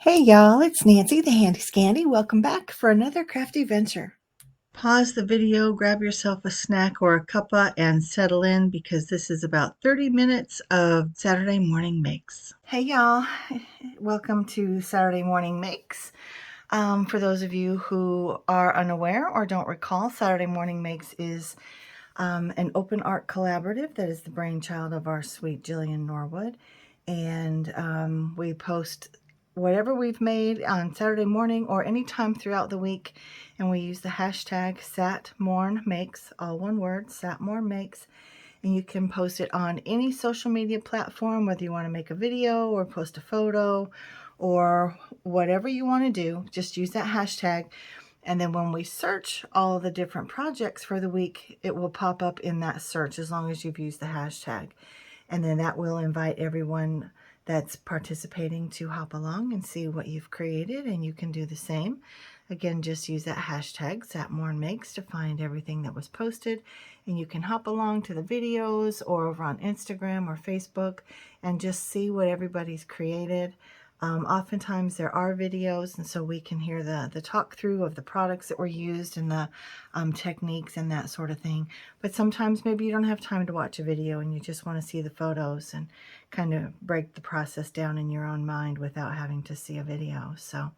Hey y'all, it's Nancy the Handy Scandy. Welcome back for another crafty venture. Pause the video, grab yourself a snack or a cuppa, and settle in because this is about 30 minutes of Saturday Morning Makes. Hey y'all, welcome to Saturday Morning Makes. For those of you who are unaware or don't recall, Saturday Morning Makes is an open art collaborative that is the brainchild of our sweet Jillian Norwood. And we post whatever we've made on Saturday morning or anytime throughout the week, and we use the hashtag SatMornMakes, all one word, SatMornMakes, and you can post it on any social media platform, whether you want to make a video or post a photo or whatever you want to do. Just use that hashtag, and then when we search all of the different projects for the week, it will pop up in that search as long as you've used the hashtag. And then that will invite everyone that's participating to hop along and see what you've created, and you can do the same. Again, just use that hashtag SatMornMakes to find everything that was posted, and you can hop along to the videos or over on Instagram or Facebook and just see what everybody's created. Oftentimes there are videos, and so we can hear the talk through of the products that were used and the techniques and that sort of thing. But sometimes maybe you don't have time to watch a video and you just want to see the photos and kind of break the process down in your own mind without having to see a video. So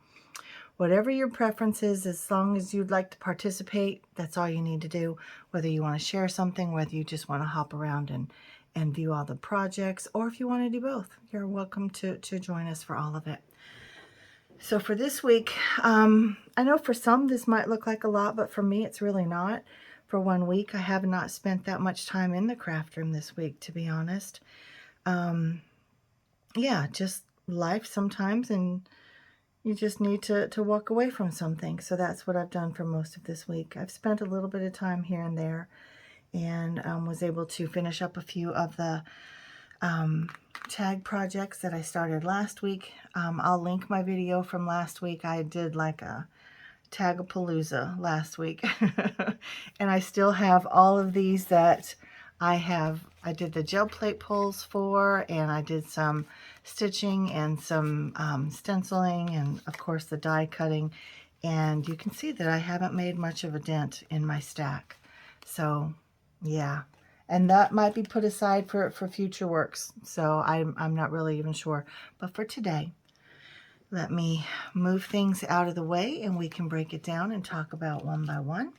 whatever your preference is, as long as you'd like to participate, that's all you need to do. Whether you want to share something, whether you just want to hop around and view all the projects, or if you want to do both, you're welcome to join us for all of it. So for this week, I know for some this might look like a lot, but for me it's really not. For 1 week, I have not spent that much time in the craft room this week, to be honest. Yeah, just life sometimes, and you just need to walk away from something. So that's what I've done for most of this week. I've spent a little bit of time here and there, and was able to finish up a few of the tag projects that I started last week. I'll link my video from last week. I did like a Tagapalooza last week. And I still have all of these that I did the gel plate pulls for, and I did some stitching and some stenciling, and of course the die cutting. And you can see that I haven't made much of a dent in my stack. So yeah, and that might be put aside for future works. So I'm not really even sure. But for today, let me move things out of the way and we can break it down and talk about one by one.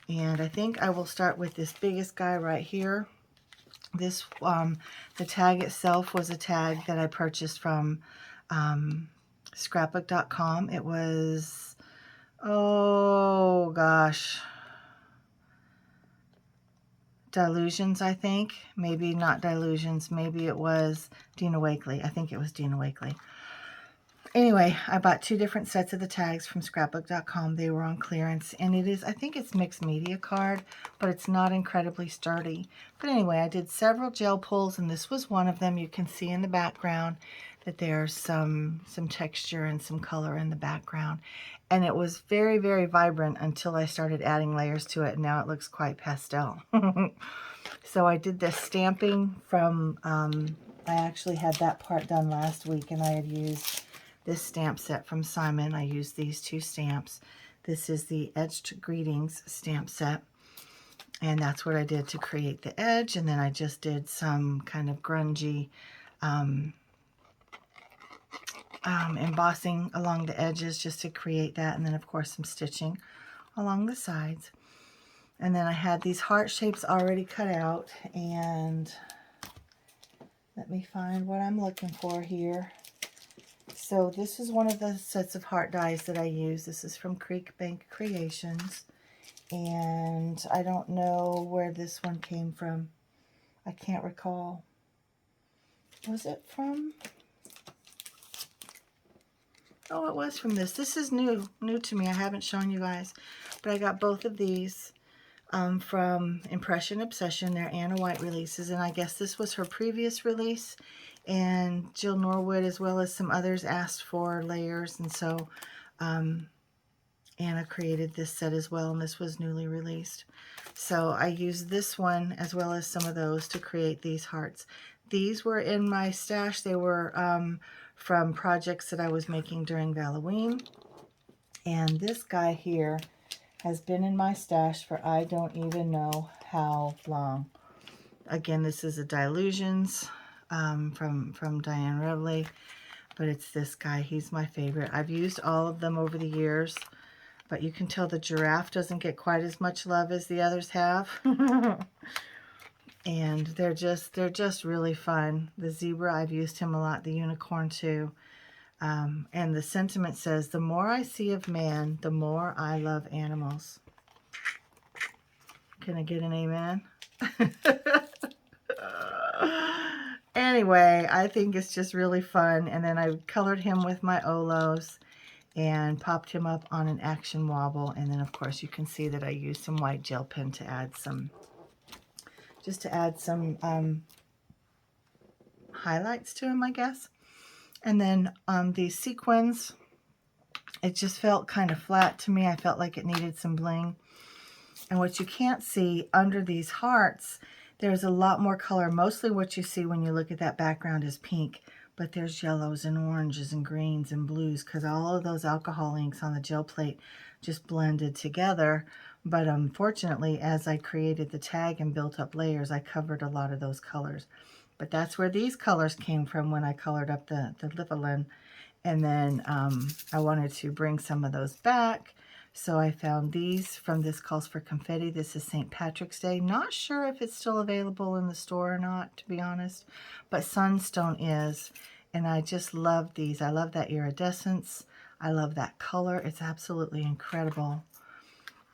And I think I will start with this biggest guy right here. This, the tag itself was a tag that I purchased from scrapbook.com. It was, oh gosh, Dilutions, I think. Maybe not Dilutions. Maybe it was Dina Wakley. I think it was Dina Wakley. Anyway, I bought 2 different sets of the tags from scrapbook.com. They were on clearance, and it is, I think it's mixed media card, but it's not incredibly sturdy. But anyway, I did several gel pulls, and this was one of them. You can see in the background that there's some texture and some color in the background. And it was very, very vibrant until I started adding layers to it, and now it looks quite pastel. So I did this stamping from, I actually had that part done last week, and I had used this stamp set from Simon. I used these 2 stamps. This is the Etched Greetings stamp set, and that's what I did to create the edge. And then I just did some kind of grungy embossing along the edges just to create that, and then of course some stitching along the sides. And then I had these heart shapes already cut out, and let me find what I'm looking for here. So this is one of the sets of heart dies that I use. This is from Creek Bank Creations, and I don't know where this one came from. I can't recall. Was it from? Oh, it was from this. This is new to me. I haven't shown you guys, but I got both of these from Impression Obsession. They're Anna White releases, and I guess this was her previous release. And Jill Norwood, as well as some others, asked for layers, and so Anna created this set as well, and this was newly released. So I used this one as well as some of those to create these hearts. These were in my stash. They were from projects that I was making during Halloween. And this guy here has been in my stash for I don't even know how long. Again, this is a Dylusions from Diane Revley, but it's this guy. He's my favorite. I've used all of them over the years, but you can tell the giraffe doesn't get quite as much love as the others have. And they're just really fun. The zebra, I've used him a lot. The unicorn too. And the sentiment says, the more I see of man, the more I love animals. Can I get an amen? Anyway, I think it's just really fun. And then I colored him with my Olos and popped him up on an action wobble. And then of course you can see that I used some white gel pen to add some, just to add some highlights to him, I guess. And then these sequins, it just felt kind of flat to me. I felt like it needed some bling. And what you can't see under these hearts, there's a lot more color. Mostly what you see when you look at that background is pink, but there's yellows and oranges and greens and blues because all of those alcohol inks on the gel plate just blended together. But unfortunately, as I created the tag and built up layers, I covered a lot of those colors. But that's where these colors came from when I colored up the Livalin. And then I wanted to bring some of those back. So I found these from This Calls for Confetti. This is St. Patrick's Day. Not sure if it's still available in the store or not, to be honest. But Sunstone is. And I just love these. I love that iridescence. I love that color. It's absolutely incredible.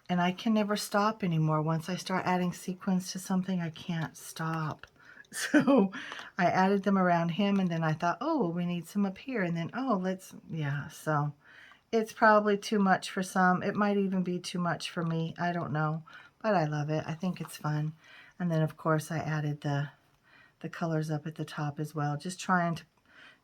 And I can never stop anymore. Once I start adding sequins to something, I can't stop. So I added them around him, and then I thought, oh, we need some up here. And then, oh, yeah, so it's probably too much for some. It might even be too much for me. I don't know, but I love it. I think it's fun. And then, of course, I added the colors up at the top as well, just trying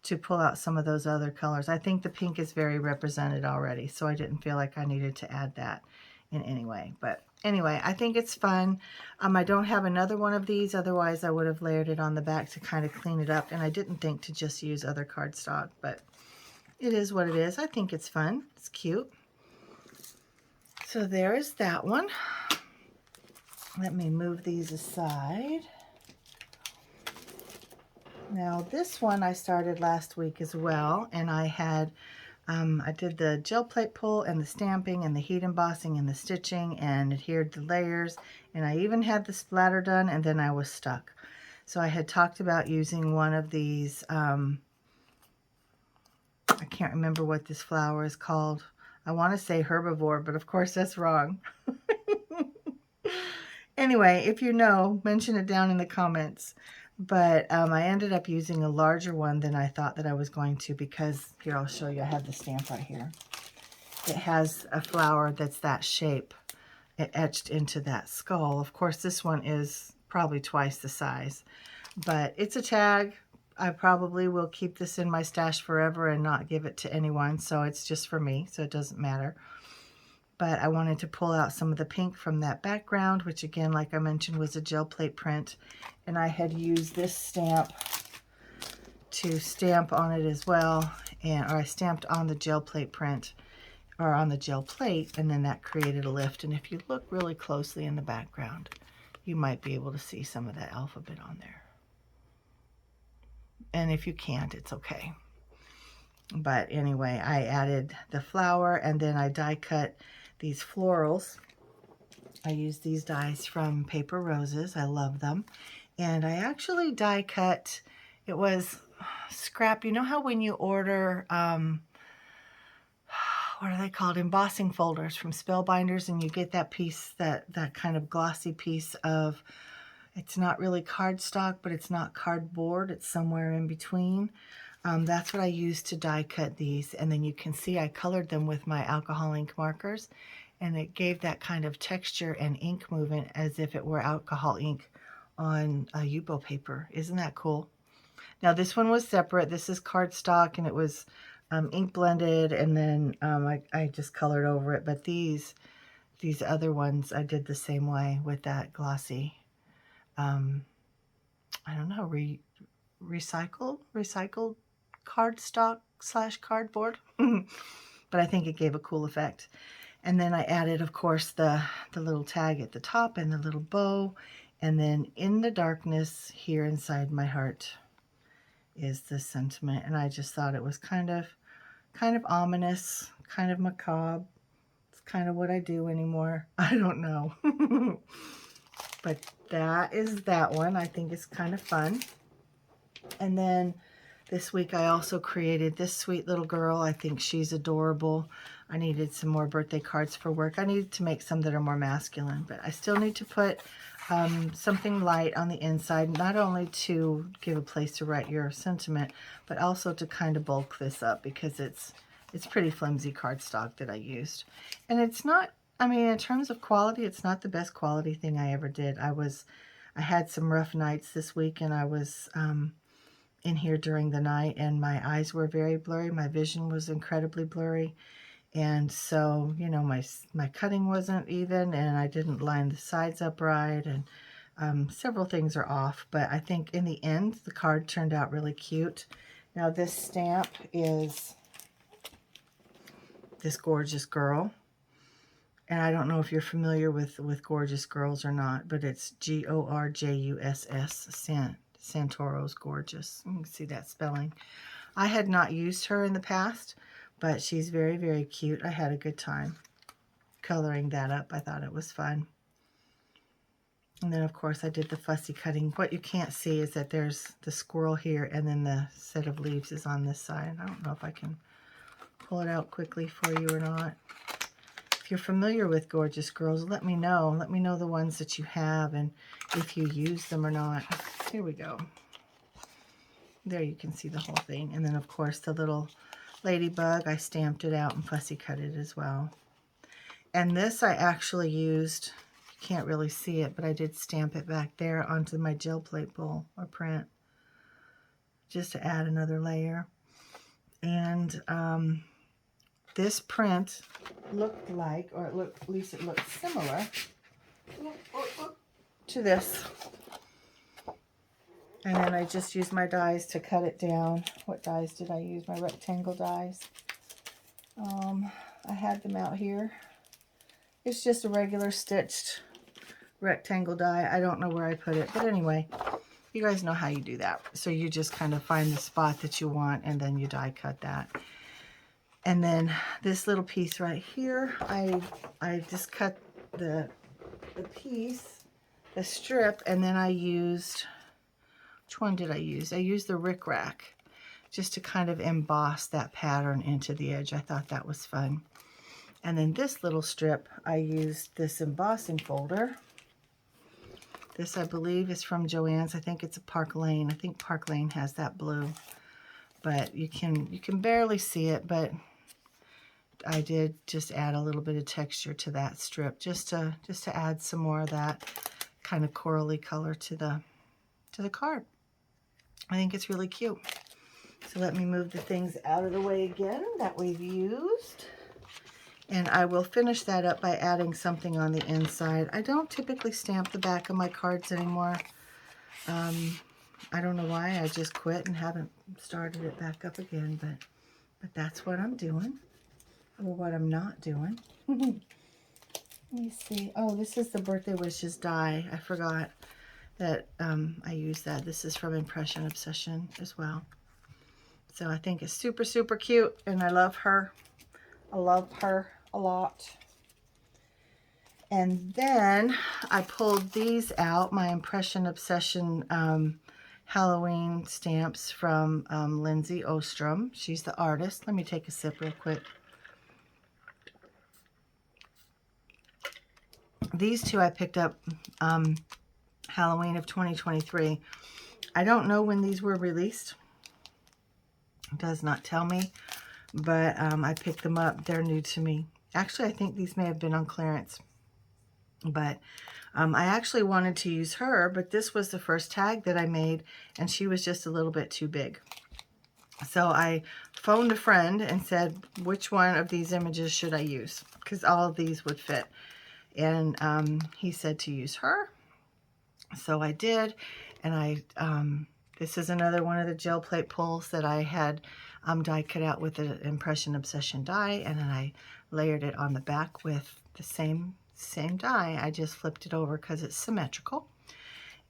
to pull out some of those other colors. I think the pink is very represented already, so I didn't feel like I needed to add that in any way. But anyway, I think it's fun. I don't have another one of these, otherwise I would have layered it on the back to kind of clean it up, and I didn't think to just use other cardstock, but it is what it is. I think it's fun. It's cute. So there is that one. Let me move these aside. Now this one I started last week as well, and I had I did the gel plate pull and the stamping and the heat embossing and the stitching and adhered the layers, and I even had the splatter done, and then I was stuck. So I had talked about using one of these, I can't remember what this flower is called. I want to say herbivore, but of course that's wrong. Anyway, if you know, mention it down in the comments. But I ended up using a larger one than I thought that I was going to, because here, I'll show you. I have the stamp right here. It has a flower that's that shape etched into that skull. Of course, this one is probably twice the size, but it's a tag. I probably will keep this in my stash forever and not give it to anyone, so it's just for me, so it doesn't matter. But I wanted to pull out some of the pink from that background, which again, like I mentioned, was a gel plate print. And I had used this stamp to stamp on it as well. Or I stamped on the gel plate print, or on the gel plate, and then that created a lift. And if you look really closely in the background, you might be able to see some of that alphabet on there. And if you can't, it's okay. But anyway, I added the flower, and then I die cut these florals. I used these dies from Paper Roses. I love them. And I actually die cut, it was scrap. You know how when you order, what are they called? Embossing folders from Spellbinders, and you get that piece, that kind of glossy piece of, it's not really cardstock, but it's not cardboard. It's somewhere in between. That's what I used to die cut these, and then you can see I colored them with my alcohol ink markers, and it gave that kind of texture and ink movement as if it were alcohol ink on a Yupo paper. Isn't that cool? Now this one was separate. This is cardstock, and it was ink blended, and then I just colored over it. But these other ones I did the same way with that glossy, I don't know, recycled cardstock / cardboard. But I think it gave a cool effect. And then I added, of course, the little tag at the top and the little bow. And then in the darkness here inside my heart is the sentiment. And I just thought it was kind of ominous, kind of macabre. It's kind of what I do anymore. I don't know. But that is that one. I think it's kind of fun. And then this week I also created this sweet little girl. I think she's adorable. I needed some more birthday cards for work. I needed to make some that are more masculine, but I still need to put something light on the inside, not only to give a place to write your sentiment, but also to kind of bulk this up because it's pretty flimsy cardstock that I used. And it's not, I mean, in terms of quality, it's not the best quality thing I ever did. I had some rough nights this week, and I was in here during the night, and my eyes were very blurry. My vision was incredibly blurry. And so, you know, my cutting wasn't even, and I didn't line the sides up right, and several things are off. But I think in the end, the card turned out really cute. Now, this stamp is this gorgeous girl. And I don't know if you're familiar with Gorgeous Girls or not, but it's Gorjuss, Santoro's Gorgeous. You can see that spelling. I had not used her in the past, but she's very, very cute. I had a good time coloring that up. I thought it was fun. And then, of course, I did the fussy cutting. What you can't see is that there's the squirrel here, and then the set of leaves is on this side. I don't know if I can pull it out quickly for you or not. If you're familiar with Gorgeous Girls, let me know. Let me know the ones that you have and if you use them or not. Here we go. There you can see the whole thing. And then, of course, the little ladybug, I stamped it out and fussy cut it as well. And this I actually used, you can't really see it, but I did stamp it back there onto my gel plate bowl or print just to add another layer. And this print looked like, or at least it looked similar to this. And then I just used my dies to cut it down. What dies did I use? My rectangle dies. I had them out here. It's just a regular stitched rectangle die. I don't know where I put it, but anyway, you guys know how you do that. So you just kind of find the spot that you want, and then you die cut that. And then this little piece right here, I just cut the piece, the strip, and then I used, which one did I use? I used the Rick Rack just to kind of emboss that pattern into the edge. I thought that was fun. And then this little strip, I used this embossing folder. This, I believe, is from Joann's. I think it's a Park Lane. I think Park Lane has that blue. But you can barely see it, but I did just add a little bit of texture to that strip just to add some more of that kind of corally color to the card. I think it's really cute. So let me move the things out of the way again that we've used. And I will finish that up by adding something on the inside. I don't typically stamp the back of my cards anymore. I don't know why. I just quit and haven't started it back up again, but that's what I'm doing. Or what I'm not doing. Let me see. Oh, this is the Birthday Wishes die. I forgot that I used that. This is from Impression Obsession as well. So I think it's super, super cute, and I love her. I love her a lot. And then I pulled these out, my Impression Obsession Halloween stamps from Lindsay Ostrom. She's the artist. Let me take a sip real quick. These two I picked up Halloween of 2023. I don't know when these were released. It does not tell me, but I picked them up. They're new to me. Actually, I think these may have been on clearance, but I actually wanted to use her, but this was the first tag that I made, and she was just a little bit too big. So I phoned a friend and said, which one of these images should I use? Because all of these would fit. And he said to use her. So I did, and I This is another one of the gel plate pulls that I had die cut out with the Impression Obsession die, and then I layered it on the back with the same die. I just flipped it over because it's symmetrical.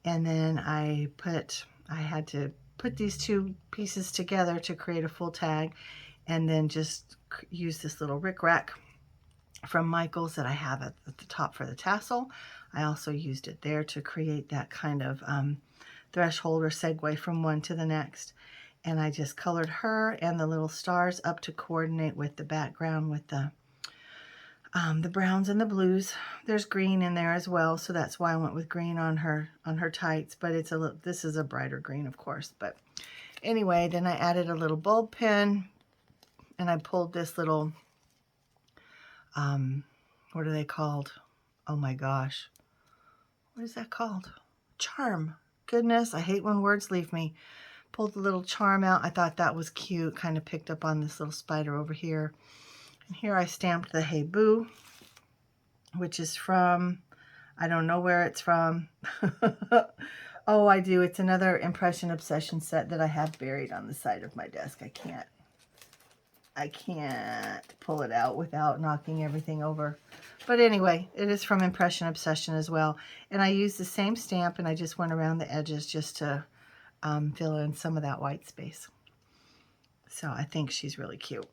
And then I had to put these two pieces together to create a full tag, and then just use this little rickrack from Michaels that I have at the top for the tassel. I also used it there to create that kind of threshold or segue from one to the next. And I just colored her and the little stars up to coordinate with the background with the browns and the blues. There's green in there as well, so that's why I went with green on her tights, but it's this is a brighter green, of course. But anyway, then I added a little bulb pin, and I pulled this little what are they called? Oh my gosh, what is that called? Charm. Goodness, I hate when words leave me. Pulled the little charm out. I thought that was cute. Kind of picked up on this little spider over here. And here I stamped the Hey Boo, which is from, I don't know where it's from. Oh, I do. It's another Impression Obsession set that I have buried on the side of my desk. I can't pull it out without knocking everything over. But anyway, it is from Impression Obsession as well. And I used the same stamp, and I just went around the edges just to fill in some of that white space. So I think she's really cute.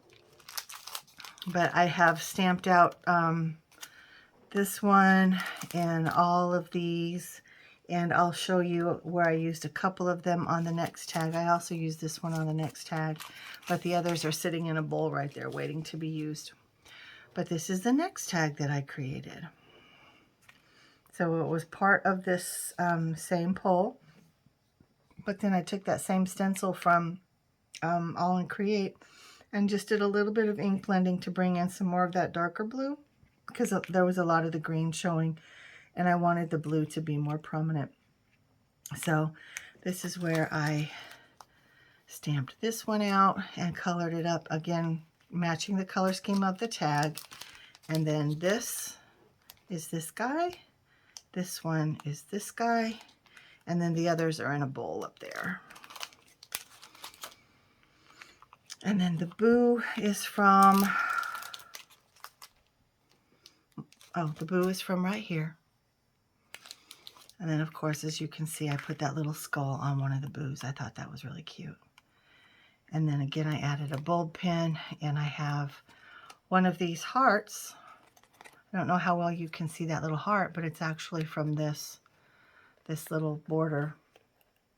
But I have stamped out this one and all of these, and I'll show you where I used a couple of them on the next tag. I also used this one on the next tag, but the others are sitting in a bowl right there waiting to be used. But this is the next tag that I created. So it was part of this same pull, but then I took that same stencil from All in Create and just did a little bit of ink blending to bring in some more of that darker blue, because there was a lot of the green showing, and I wanted the blue to be more prominent. So this is where I stamped this one out and colored it up, again matching the color scheme of the tag. And then this is this guy, this one is this guy, and then the others are in a bowl up there. And then the Boo is from, oh, the Boo is from right here. And then, of course, as you can see, I put that little skull on one of the Boos. I thought that was really cute. And then again, I added a bulb pin, and I have one of these hearts. I don't know how well you can see that little heart, but it's actually from this little border.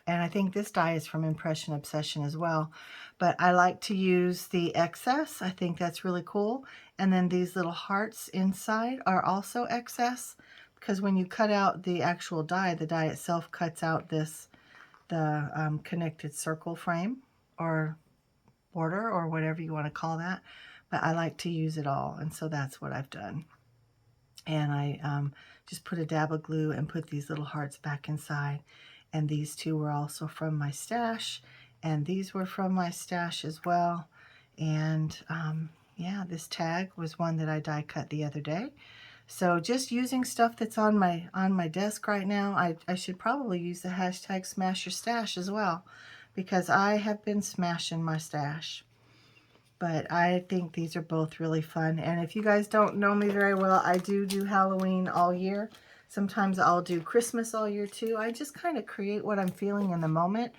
And I think this die is from Impression Obsession as well. But I like to use the excess. I think that's really cool. And then these little hearts inside are also excess, because when you cut out the actual die, the die itself cuts out the connected circle frame or border or whatever you want to call that. But I like to use it all, and so that's what I've done. And I just put a dab of glue and put these little hearts back inside. And these two were also from my stash, and these were from my stash as well. And yeah, this tag was one that I die cut the other day. So just using stuff that's on my desk right now. I should probably use the hashtag Smash Your Stash as well, because I have been smashing my stash. But I think these are both really fun. And if you guys don't know me very well, I do Halloween all year. Sometimes I'll do Christmas all year too. I just kind of create what I'm feeling in the moment.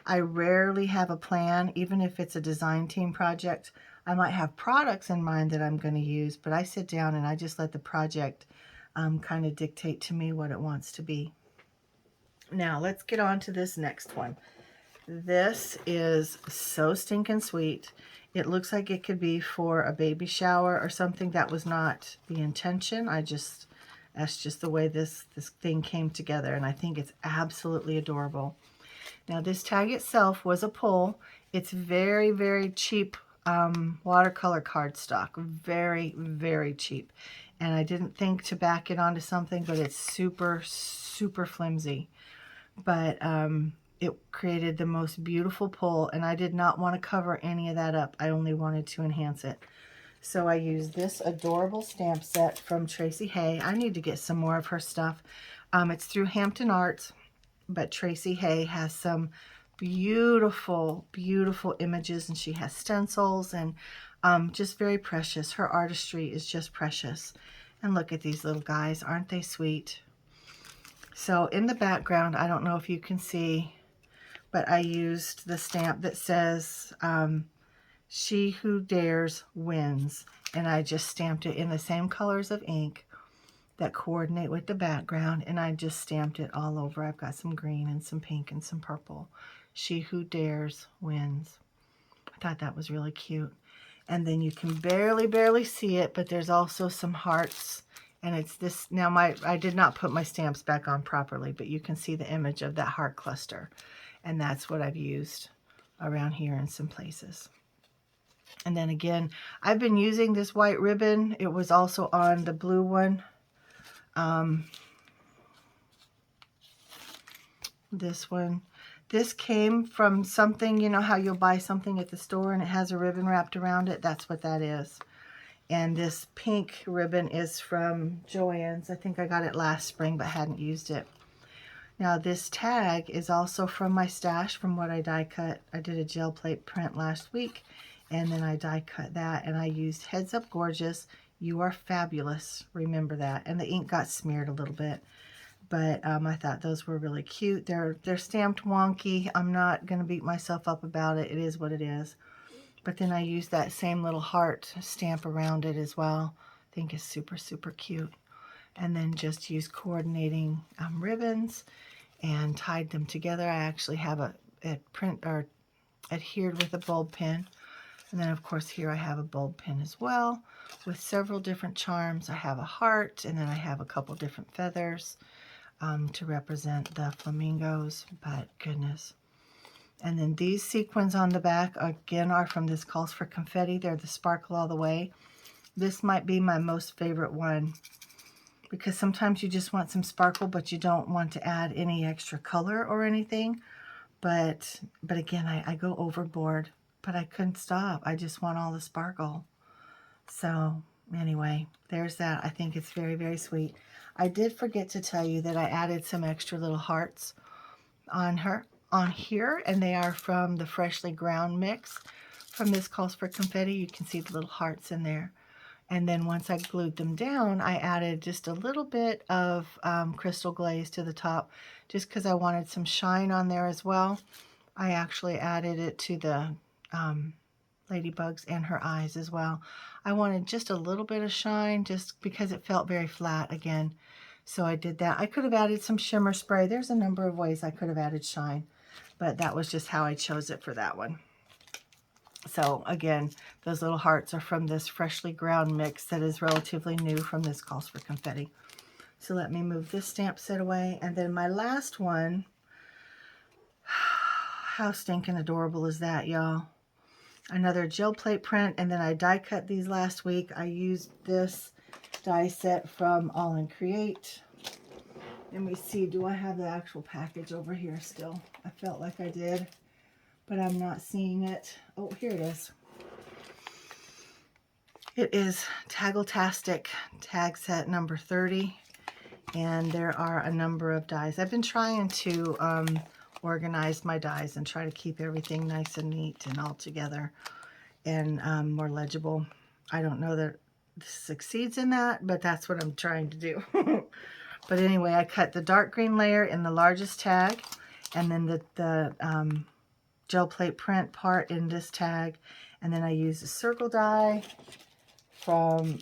I rarely have a plan, even if it's a design team project. I might have products in mind that I'm going to use, but I sit down and I just let the project kind of dictate to me what it wants to be. Now let's get on to this next one. This is so stinking sweet. It looks like it could be for a baby shower or something. That was not the intention. That's just the way this thing came together, and I think it's absolutely adorable. Now this tag itself was a pull. It's very, very cheap watercolor cardstock. Very, very cheap. And I didn't think to back it onto something, but it's super, super flimsy. But it created the most beautiful pull, and I did not want to cover any of that up. I only wanted to enhance it. So I used this adorable stamp set from Tracy Hay. I need to get some more of her stuff. It's through Hampton Arts, but Tracy Hay has some Beautiful, beautiful images, and she has stencils, and just very precious. Her artistry is just precious. And look at these little guys, aren't they sweet? So in the background, I don't know if you can see, but I used the stamp that says, "She who dares wins." And I just stamped it in the same colors of ink that coordinate with the background, and I just stamped it all over. I've got some green and some pink and some purple. She who dares wins. I thought that was really cute. And then you can barely see it, but there's also some hearts, and it's this. Now I did not put my stamps back on properly, but you can see the image of that heart cluster, and that's what I've used around here in some places. And then again, I've been using this white ribbon. It was also on the blue one. This one. This came from something, you know how you'll buy something at the store and it has a ribbon wrapped around it? That's what that is. And this pink ribbon is from Joann's. I think I got it last spring but hadn't used it. Now this tag is also from my stash, from what I die cut. I did a gel plate print last week, and then I die cut that, and I used Heads Up Gorgeous, You Are Fabulous. Remember that. And the ink got smeared a little bit, but I thought those were really cute. They're stamped wonky. I'm not going to beat myself up about it. It is what it is. But then I used that same little heart stamp around it as well. I think it's super, super cute. And then just use coordinating ribbons and tied them together. I actually have it print or adhered with a bulb pin. And then of course here I have a bulb pin as well with several different charms. I have a heart, and then I have a couple different feathers to represent the flamingos, but goodness. And then these sequins on the back again are from this Calls for Confetti. They're the Sparkle All the Way. This might be my most favorite one, because sometimes you just want some sparkle, but you don't want to add any extra color or anything. But again, I go overboard, but I couldn't stop. I just want all the sparkle. So anyway, there's that. I think it's very, very sweet. I did forget to tell you that I added some extra little hearts on here, and they are from the Freshly Ground mix from this Calls for Confetti. You can see the little hearts in there. And then once I glued them down, I added just a little bit of crystal glaze to the top, just because I wanted some shine on there as well. I actually added it to the ladybugs and her eyes as well. I wanted just a little bit of shine, just because it felt very flat again. So I did that. I could have added some shimmer spray. There's a number of ways I could have added shine, but that was just how I chose it for that one. So again, those little hearts are from this Freshly Ground mix that is relatively new from this Calls for Confetti. So let me move this stamp set away. And then my last one, how stinking adorable is that, y'all? Another gel plate print, and then I die cut these last week. I used this die set from All in Create. Let me see, do I have the actual package over here still? I felt like I did, but I'm not seeing it. Oh, here it is. It is Taggle-tastic tag set number 30, and there are a number of dies. I've been trying to organize my dies and try to keep everything nice and neat and all together and more legible. I don't know that this succeeds in that, but that's what I'm trying to do. But anyway, I cut the dark green layer in the largest tag, and then the gel plate print part in this tag, and then I use a circle die from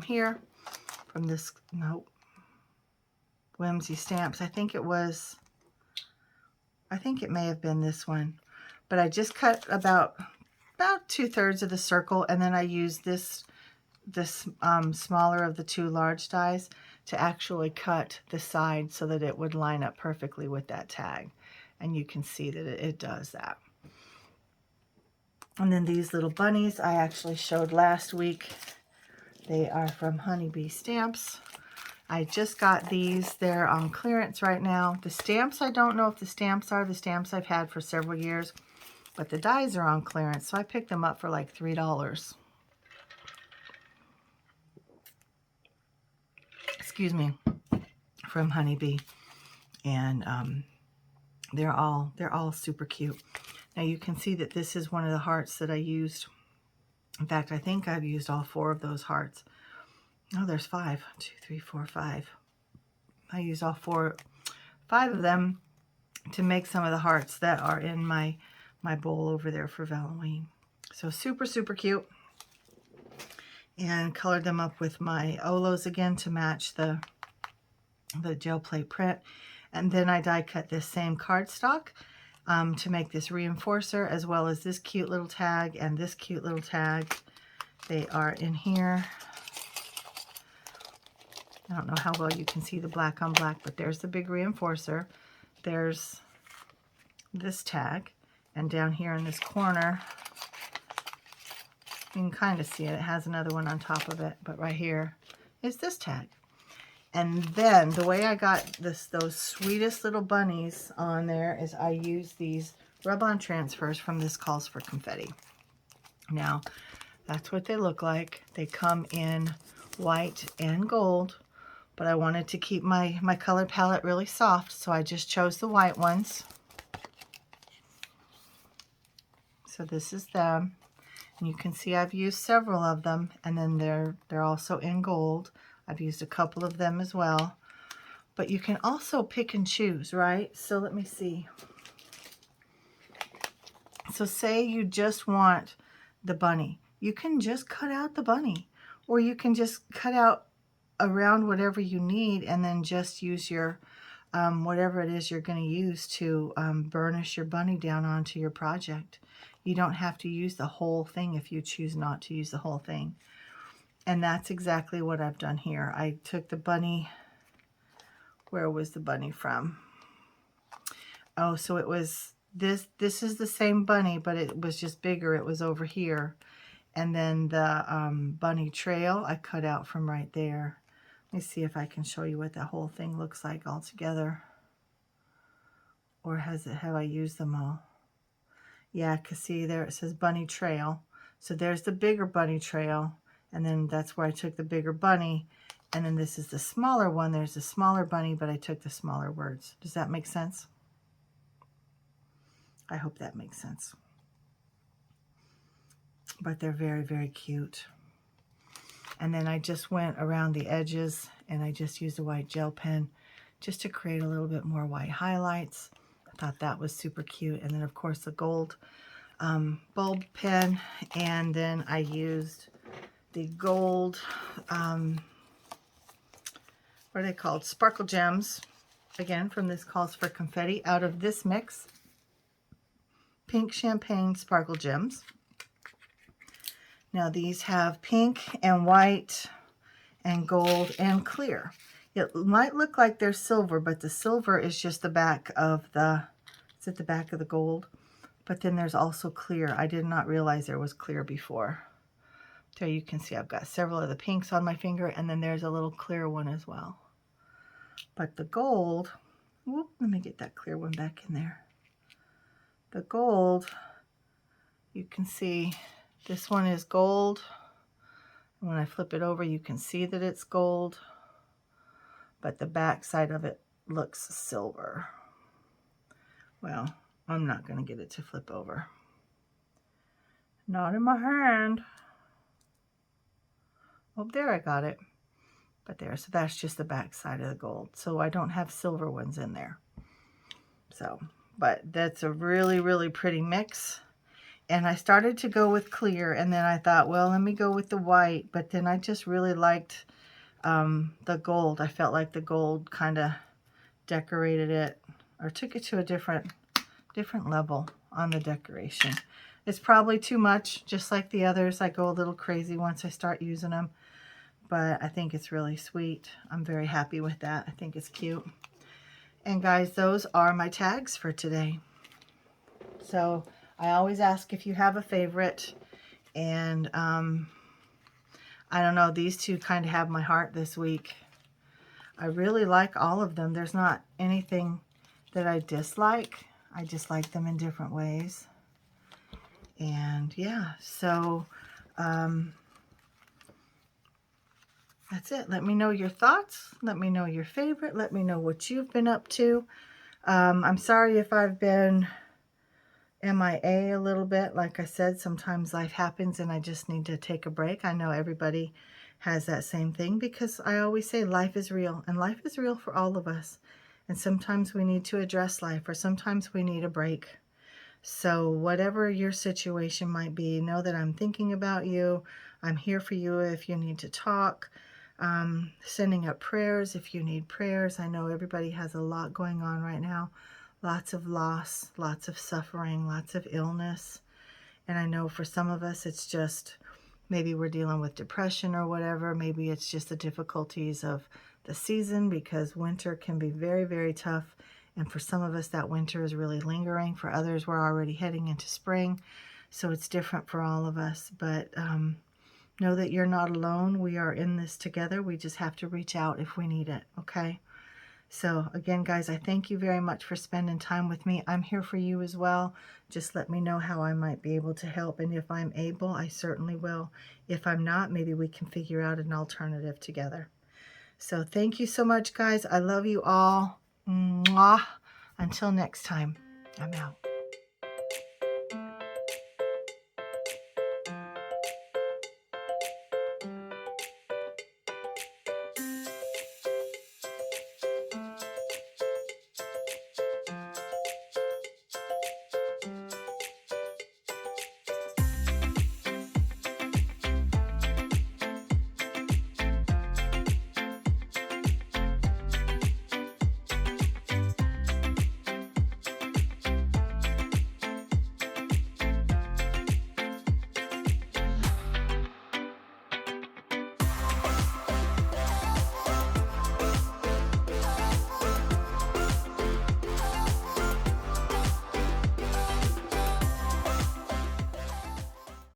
here, from this, nope, Whimsy Stamps. I think it may have been this one, but I just cut about 2/3 of the circle, and then I use this smaller of the two large dies to actually cut the side so that it would line up perfectly with that tag. And you can see that it does that. And then these little bunnies I actually showed last week. They are from Honeybee Stamps. I just got these. They're on clearance right now. The stamps, I don't know if the stamps are the stamps I've had for several years, but the dies are on clearance, so I picked them up for like $3. Excuse me, from Honeybee. And they're all super cute. Now you can see that this is one of the hearts that I used. In fact, I think I've used all 4 of those hearts. Oh, there's 5. 1, 2, 3, 4, 5. I used all 5 of them to make some of the hearts that are in my bowl over there for Halloween. So super, super cute. And colored them up with my Olos again to match the gel plate print. And then I die cut this same cardstock to make this reinforcer, as well as this cute little tag and this cute little tag. They are in here. I don't know how well you can see the black on black, but there's the big reinforcer. There's this tag, and down here in this corner, you can kind of see it. It has another one on top of it, but right here is this tag. And then the way I got those sweetest little bunnies on there is I use these rub-on transfers from This Calls for Confetti. Now, that's what they look like. They come in white and gold, but I wanted to keep my color palette really soft, so I just chose the white ones. So this is them. And you can see I've used several of them, and then they're also in gold. I've used a couple of them as well. But you can also pick and choose, right? So let me see. So say you just want the bunny. You can just cut out the bunny, or you can just cut out around whatever you need and then just use your whatever it is you're going to use to burnish your bunny down onto your project. You don't have to use the whole thing if you choose not to use the whole thing. And that's exactly what I've done here. I took the bunny, where was the bunny from? Oh, so it was this is the same bunny, but it was just bigger. It was over here. And then the bunny trail I cut out from right there. Let me see if I can show you what that whole thing looks like all together. Or have I used them all? Yeah, because see there it says bunny trail. So there's the bigger bunny trail, and then that's where I took the bigger bunny. And then this is the smaller one. There's the smaller bunny, but I took the smaller words. Does that make sense? I hope that makes sense. But they're very, very cute. And then I just went around the edges, and I just used a white gel pen just to create a little bit more white highlights. I thought that was super cute. And then of course the gold bulb pen, and then I used the gold, what are they called? Sparkle Gems, again from This Calls for Confetti, out of this mix. Pink Champagne Sparkle Gems. Now these have pink and white and gold and clear. It might look like they're silver, but the silver is just the back of the, it's at the back of the gold. But then there's also clear. I did not realize there was clear before. So you can see I've got several of the pinks on my finger, and then there's a little clear one as well. But the gold, whoop, let me get that clear one back in there. The gold, you can see this one is gold. And when I flip it over, you can see that it's gold. But the back side of it looks silver. Well, I'm not going to get it to flip over. Not in my hand. Oh, there I got it. But there, so that's just the back side of the gold. So I don't have silver ones in there. So, but that's a really, really pretty mix. And I started to go with clear, and then I thought, well, let me go with the white. But then I just really liked the gold. I felt like the gold kind of decorated it, or took it to a different level on the decoration. It's probably too much, just like the others. I go a little crazy once I start using them, but I think it's really sweet. I'm very happy with that. I think it's cute. And guys, those are my tags for today. So I always ask if you have a favorite, and I don't know, these two kind of have my heart this week. I really like all of them. There's not anything that I dislike. I just like them in different ways. And yeah, so that's it. Let me know your thoughts. Let me know your favorite. Let me know what you've been up to. I'm sorry if I've been MIA a little bit. Like I said, sometimes life happens and I just need to take a break. I know everybody has that same thing because I always say life is real, and life is real for all of us. And sometimes we need to address life, or sometimes we need a break. So whatever your situation might be, know that I'm thinking about you. I'm here for you if you need to talk. Sending up prayers if you need prayers. I know everybody has a lot going on right now. Lots of loss, lots of suffering, lots of illness. And I know for some of us it's just maybe we're dealing with depression or whatever. Maybe it's just the difficulties of the season, because winter can be very, very tough. And for some of us, that winter is really lingering. For others, we're already heading into spring. So it's different for all of us. But know that you're not alone. We are in this together. We just have to reach out if we need it, okay? So again, guys, I thank you very much for spending time with me. I'm here for you as well. Just let me know how I might be able to help. And if I'm able, I certainly will. If I'm not, maybe we can figure out an alternative together. So thank you so much, guys. I love you all. Mwah. Until next time, I'm out.